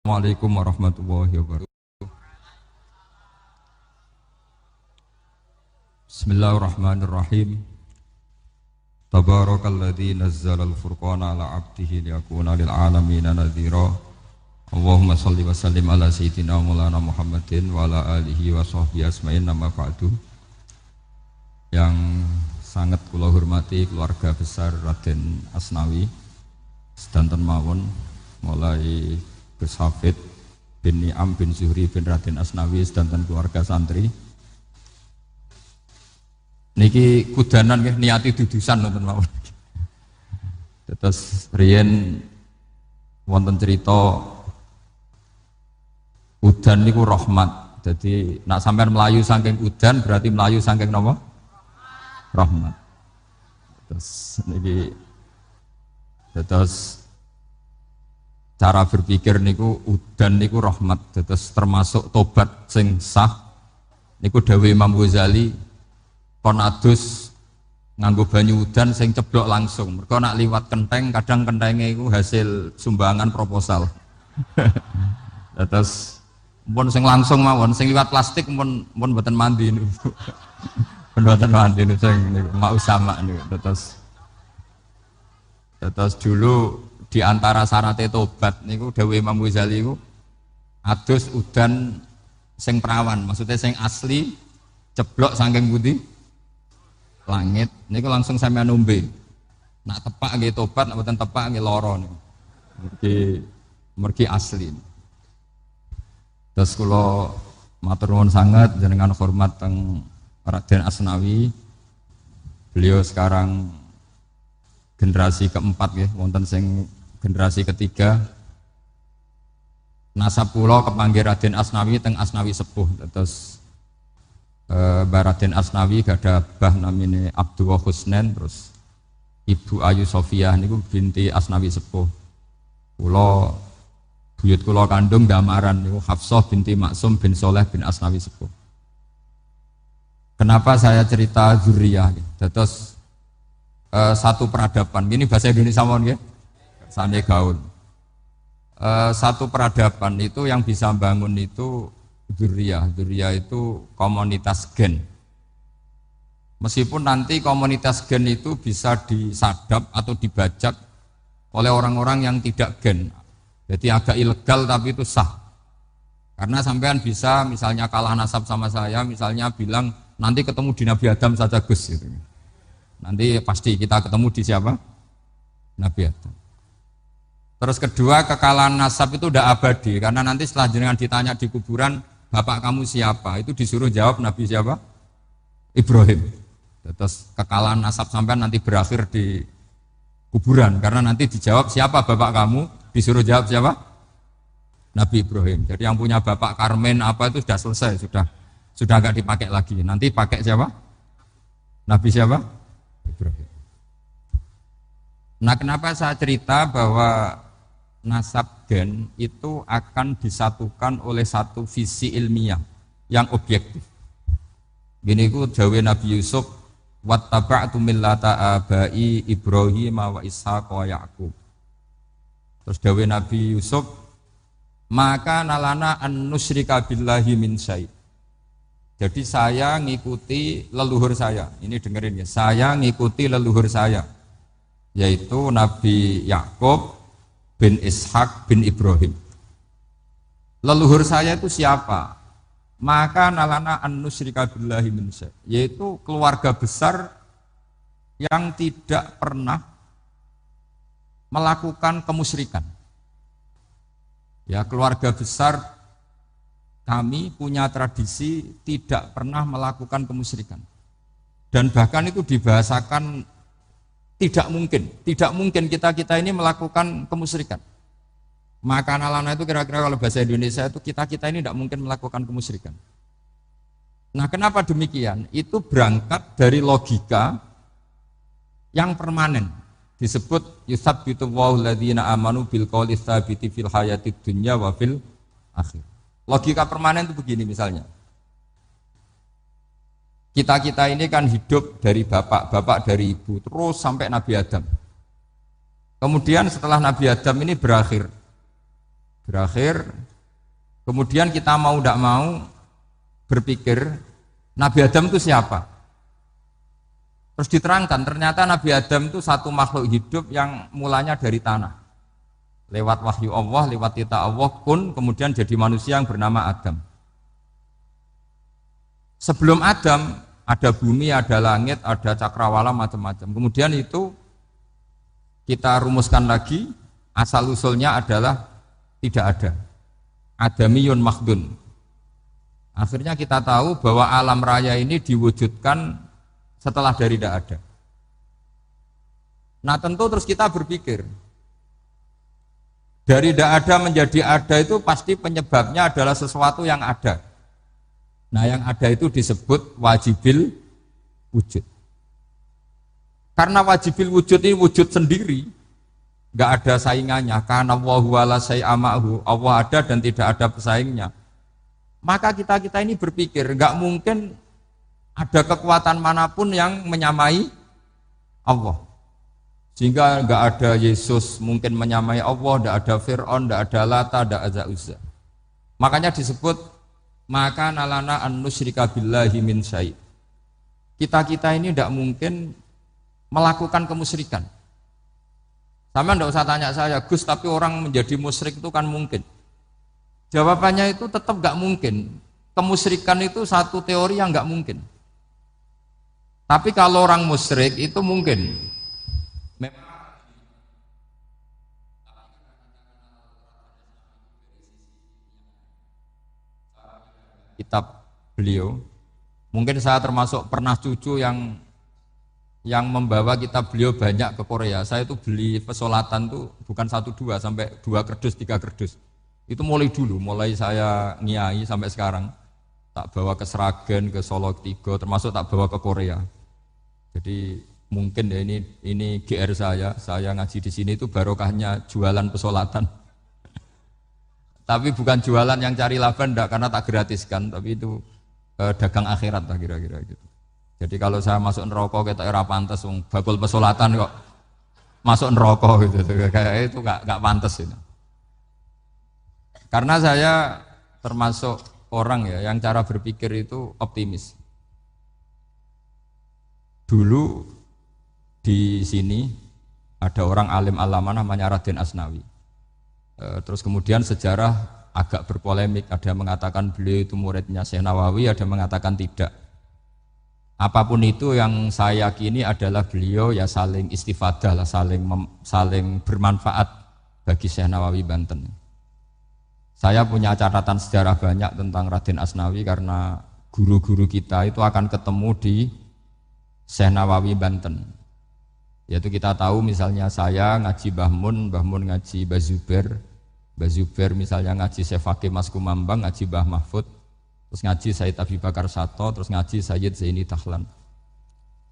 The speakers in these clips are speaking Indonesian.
Assalamualaikum warahmatullahi wabarakatuh. Bismillahirrahmanirrahim. Tabarakalladzi nazzalal furqana ala 'abdihi liyakuna lil 'alamin nadhira. Allahumma shalli wa sallim ala sayyidina Maulana Muhammadin wa ala alihi wa sahbihi asma'in nama ba'du. Yang sangat kula hormati keluarga besar Raden Asnawi sedanten mawon mulai Gus Hafid bin Ni'am bin Zuhri bin Raden Asnawi sedanten keluarga santri. Niki kudanan nggih niati dudusan wonten mawon. Terus riyen wonten cerita udan niku rahmat. Jadi nak sampean melayu saking udan berarti melayu saking napa? Rahmat. Terus cara berpikir niku udan niku rahmat, terus termasuk tobat sing sah niku dawuh Imam Ghazali kon adus nganggo banyu udan sing ceblok langsung. Mergo nak liwat kenteng kadang kentenge iku hasil sumbangan proposal. Terus pun sing langsung mawon, sing liwat plastik pun mboten mandi niku. Mboten mandi niku sing niku mau sama niku. Terus dulu di antara syarat tobat niku dawuh Imam Ghazali niku adus udan sing perawan, maksudnya sing asli ceblok saking putih langit niku langsung sampean nombe. Nak tepak nggih tobat, nak mboten tepak nggih lara niku. Mergi asli. Terus kula matur nuwun sangat jenengan hormat teng Raden Asnawi. Beliau sekarang generasi keempat ya, wonten sing generasi ketiga. Nasab kula kepanggih Raden Asnawi teng Asnawi sepuh. Terus Raden Asnawi gadah bah namine Abdullah Husnen, terus Ibu Ayu Sofiyah niku binti Asnawi sepuh. Kula buyut kula kandung damaran niku Hafsah binti Maksum bin Soleh bin Asnawi sepuh. Kenapa saya cerita zuriyah? Terus satu peradaban, ini bahasa Indonesia mohon ya, sane gaul. Satu peradaban itu yang bisa bangun itu zuriyah itu komunitas gen. Meskipun nanti komunitas gen itu bisa disadap atau dibajak oleh orang-orang yang tidak gen, jadi agak ilegal tapi itu sah. Karena sampean bisa misalnya kalah nasab sama saya, misalnya bilang nanti ketemu di Nabi Adam saja Gus gitu. Nanti pasti kita ketemu di siapa? Nabi Adam. Terus kedua, kekalahan nasab itu udah abadi, karena nanti setelah jenengan ditanya di kuburan, bapak kamu siapa? Itu disuruh jawab Nabi siapa? Ibrahim. Terus kekalahan nasab sampai nanti berakhir di kuburan, karena nanti dijawab siapa bapak kamu, disuruh jawab siapa? Nabi Ibrahim. Jadi yang punya bapak Karmen apa itu sudah selesai, sudah nggak dipakai lagi. Nanti pakai siapa? Nabi siapa? Ibrahim. Nah, kenapa saya cerita bahwa nasab gen itu akan disatukan oleh satu visi ilmiah yang objektif. Gini ku dawuh Nabi Yusuf, wattaba'tu millata abai Ibrahim wa Ishaq wa Yaqub. Terus dawuh Nabi Yusuf, maka nalana an nusyrika billahi min syai'. Jadi saya ngikuti leluhur saya. Ini dengerin ya, saya ngikuti leluhur saya, yaitu Nabi Yakub bin Ishak bin Ibrahim. Leluhur saya itu siapa? Maka nalana an-nusyrika billahi min syai', yaitu keluarga besar yang tidak pernah melakukan kemusyrikan. Ya, keluarga besar kami punya tradisi tidak pernah melakukan kemusyrikan. Dan bahkan itu dibahasakan tidak mungkin kita ini melakukan kemusyrikan. Maka nalana itu kira-kira kalau bahasa Indonesia itu kita ini tidak mungkin melakukan kemusyrikan. Nah, kenapa demikian? Itu berangkat dari logika yang permanen. Disebut yusabbitu Allahu alladzina amanu bil qouli tsabiti fil hayatid dunya wa fil akhir. Logika permanen itu begini misalnya. Kita ini kan hidup dari bapak dari ibu, terus sampai Nabi Adam. Kemudian setelah Nabi Adam ini berakhir, berakhir. Kemudian kita mau tidak mau berpikir Nabi Adam itu siapa? Terus diterangkan ternyata Nabi Adam itu satu makhluk hidup yang mulanya dari tanah. Lewat wahyu Allah, lewat titah Allah kun kemudian jadi manusia yang bernama Adam. Sebelum Adam ada bumi, ada langit, ada cakrawala macam-macam. Kemudian itu kita rumuskan lagi, asal usulnya adalah tidak ada. Adamiyun makhdun. Akhirnya kita tahu bahwa alam raya ini diwujudkan setelah dari tidak ada. Nah tentu terus kita berpikir, dari tidak ada menjadi ada itu pasti penyebabnya adalah sesuatu yang ada. Nah yang ada itu disebut wajibil wujud. Karena wajibil wujud ini wujud sendiri, nggak ada saingannya. Karena Allahu wala syai'amahu, Allah ada dan tidak ada pesaingnya. Maka kita ini berpikir nggak mungkin ada kekuatan manapun yang menyamai Allah. Sehingga nggak ada Yesus mungkin menyamai Allah, nggak ada Fir'aun, nggak ada Lata, nggak ada Uzza. Makanya disebut maka nalana an nusyrika billahi min syai'. Kita ini tidak mungkin melakukan kemusyrikan. Sama nggak usah tanya saya, Gus, tapi orang menjadi musyrik itu kan mungkin. Jawabannya itu tetap nggak mungkin. Kemusyrikan itu satu teori yang nggak mungkin. Tapi kalau orang musyrik itu mungkin. Kitab beliau, mungkin saya termasuk pernah cucu yang membawa kitab beliau banyak ke Korea. Saya itu beli pesolatan tuh bukan 1 2 sampai 2 kerdus 3 kerdus. Itu mulai dulu, mulai saya ngiai sampai sekarang. Tak bawa ke Sragen, ke Solo Tigo, termasuk tak bawa ke Korea. Jadi mungkin ya ini GR saya ngaji di sini itu barokahnya jualan pesolatan. Tapi bukan jualan yang cari laba enggak, karena tak gratiskan, tapi itu dagang akhirat lah kira-kira gitu. Jadi kalau saya masuk neraka kita era pantas, bakul pesolatan kok masuk neraka gitu, kayak itu nggak pantas itu. Karena saya termasuk orang ya yang cara berpikir itu optimis. Dulu di sini ada orang alim alama namanya Raden Asnawi. Terus kemudian sejarah agak berpolemik, ada yang mengatakan beliau itu muridnya Syekh Nawawi, ada yang mengatakan tidak. Apapun itu yang saya yakini adalah beliau ya saling istifadah lah, saling bermanfaat bagi Syekh Nawawi Banten. Saya punya catatan sejarah banyak tentang Raden Asnawi karena guru-guru kita itu akan ketemu di Syekh Nawawi Banten. Yaitu kita tahu misalnya saya ngaji Mbah Mun ngaji Mbah Zubair misalnya ngaji Syekh Fakih Mas Kumambang, ngaji Mbah Mahfud, terus ngaji Sayyid Abi Bakar Sato, terus ngaji Sayyid Zaini Dahlan.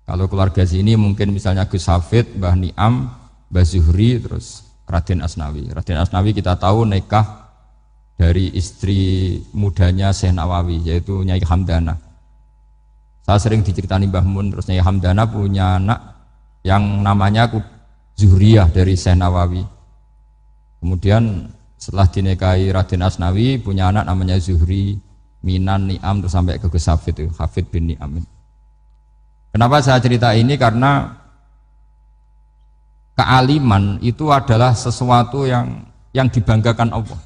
Kalau keluarga sini mungkin misalnya Gus Hafid, Mbah Niam, Mbah Zuhri, terus Raden Asnawi. Raden Asnawi kita tahu nikah dari istri mudanya Syekh Nawawi, yaitu Nyai Hamdana. Saya sering diceritani Mbah Mun, terus Nyai Hamdana punya anak yang namanya Zuhriyah dari Syekh Nawawi. Kemudian setelah dinikahi Raden Asnawi punya anak namanya Zuhri, Minan, Niam, terus sampai ke Gus Hafid itu, Hafid bin Niam. Kenapa saya cerita ini? Karena kealiman itu adalah sesuatu yang dibanggakan Allah.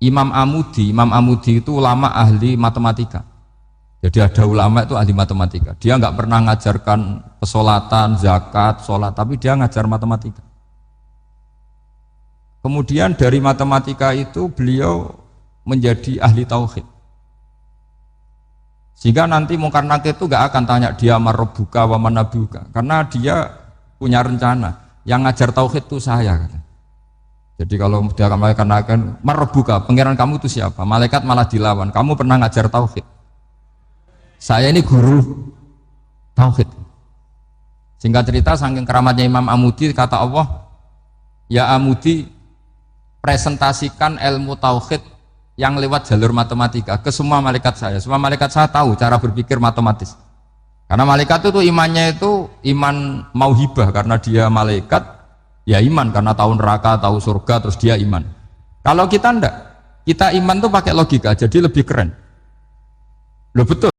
Imam Amudi itu ulama ahli matematika. Jadi ada ulama itu ahli matematika. Dia nggak pernah ngajarkan pesolatan, zakat, sholat, tapi dia ngajar matematika. Kemudian dari matematika itu beliau menjadi ahli tauhid. Sehingga nanti Mungkar Nakir itu nggak akan tanya dia marabbuka wa manabuka, karena dia punya rencana. Yang ngajar tauhid itu saya. Jadi kalau dia akan mengatakan marabbuka, pangeran kamu itu siapa? Malaikat malah dilawan. Kamu pernah ngajar tauhid? Saya ini guru tauhid. Singkat cerita, saking keramatnya Imam Amudi, kata Allah, ya Amudi, presentasikan ilmu tauhid yang lewat jalur matematika ke semua malaikat saya. Semua malaikat saya tahu cara berpikir matematis. Karena malaikat itu imannya itu iman mauhibah, karena dia malaikat, ya iman karena tahu neraka, tahu surga, terus dia iman. Kalau kita ndak, kita iman tuh pakai logika, jadi lebih keren. Loh betul.